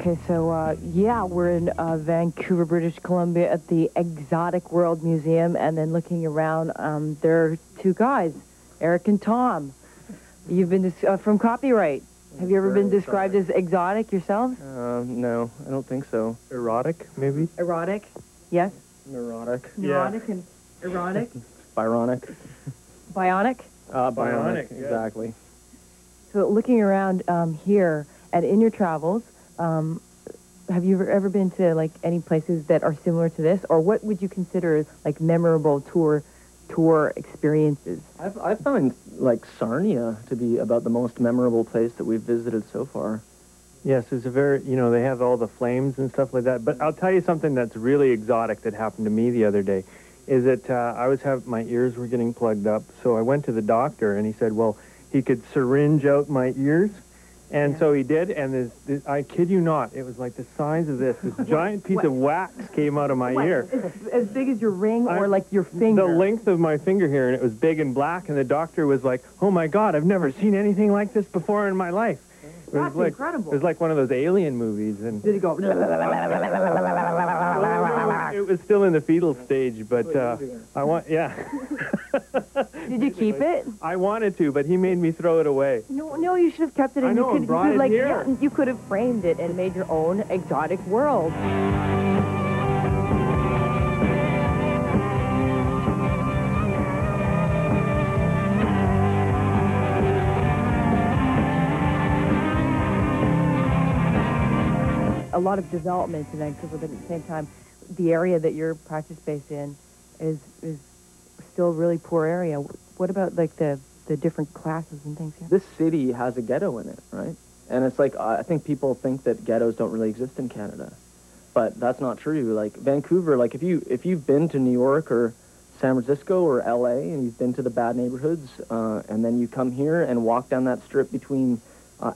Okay, so yeah, we're in Vancouver, British Columbia at the Exotic World Museum, and then looking around, there are two guys, Eric and Tom. You've been from Copyright. Have you ever been described as exotic yourselves? No, I don't think so. Erotic, maybe? Erotic? Yes? Neurotic. Neurotic and erotic? Byronic. Bionic? Bionic, exactly. So looking around here, and in your travels, have you ever been to like any places that are similar to this, or what would you consider like memorable tour experiences? I find like Sarnia to be about the most memorable place that we've visited so far. Yes, it's a very, they have all the flames and stuff like that. But I'll tell you something that's really exotic that happened to me the other day. Is that my ears were getting plugged up, so I went to the doctor and he said, well, he could syringe out my ears. And so he did, and I kid you not, it was like the size of this giant piece of wax came out of my ear. As big as your ring or like your finger? The length of my finger here, and it was big and black, and the doctor was like, oh my God, I've never seen anything like this before in my life. That's incredible. It was like one of those alien movies. And did it go? It was still in the fetal stage, but Did you keep it? I wanted to, but he made me throw it away. No, you should have kept it. And I know, you brought it here. Yeah, you could have framed it and made your own exotic world. A lot of development in Vancouver, but at the same time, the area that your practice based in is still a really poor area. What about like the different classes and things here? This city has a ghetto in it, right? And it's like, I think people think that ghettos don't really exist in Canada, but that's not true. Like Vancouver, like if you've been to New York or San Francisco or LA and you've been to the bad neighborhoods, and then you come here and walk down that strip between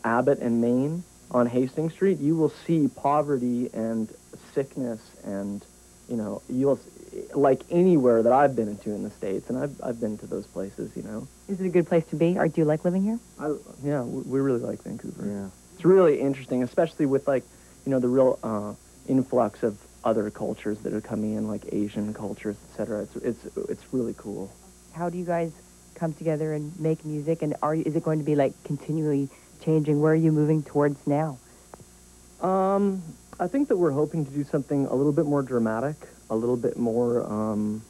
Abbott and Main on Hastings Street, you will see poverty and sickness, and you'll like anywhere that I've been into in the States, and I've been to those places. Is it a good place to be, or do you like living here? Yeah, we really like Vancouver. Yeah, it's really interesting, especially with like the real influx of other cultures that are coming in, like Asian cultures, etc. It's really cool. How do you guys come together and make music, and is it going to be like continually changing? Where are you moving towards now? I think that we're hoping to do something a little bit more dramatic, a little bit more,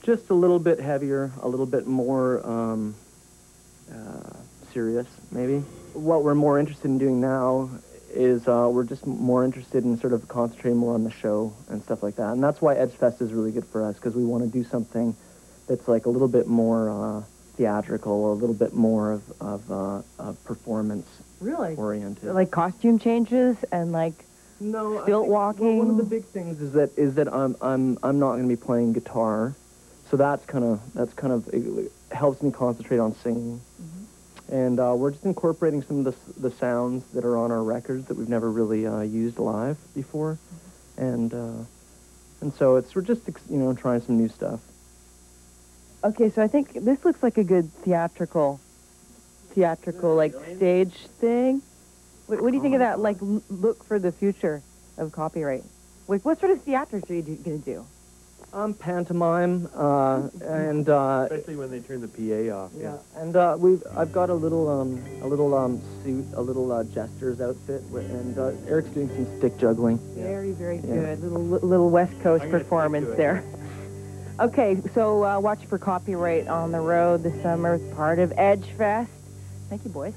just a little bit heavier, a little bit more serious, maybe. What we're more interested in doing now is we're just more interested in sort of concentrating more on the show and stuff like that. And that's why Edgefest is really good for us, because we want to do something that's like a little bit more theatrical, a little bit more of performance. Really? Oriented. Like costume changes and like stilt walking. Well, one of the big things is that I'm not going to be playing guitar, so that's kind of it helps me concentrate on singing. Mm-hmm. And we're just incorporating some of the sounds that are on our records that we've never really used live before, mm-hmm. and so we're just trying some new stuff. Okay, so I think this looks like a good theatrical like stage thing. What do you think of that, like look for the future of Copyright? Like what sort of theatrics are you going to do? Pantomime, and especially when they turn the PA off. Yeah, and I've got a little suit, a little jester's outfit, and Eric's doing some stick juggling. Very good. Little West Coast performance there. Okay, so watch for Copyright on the road this summer. It's part of Edgefest. Thank you, boys.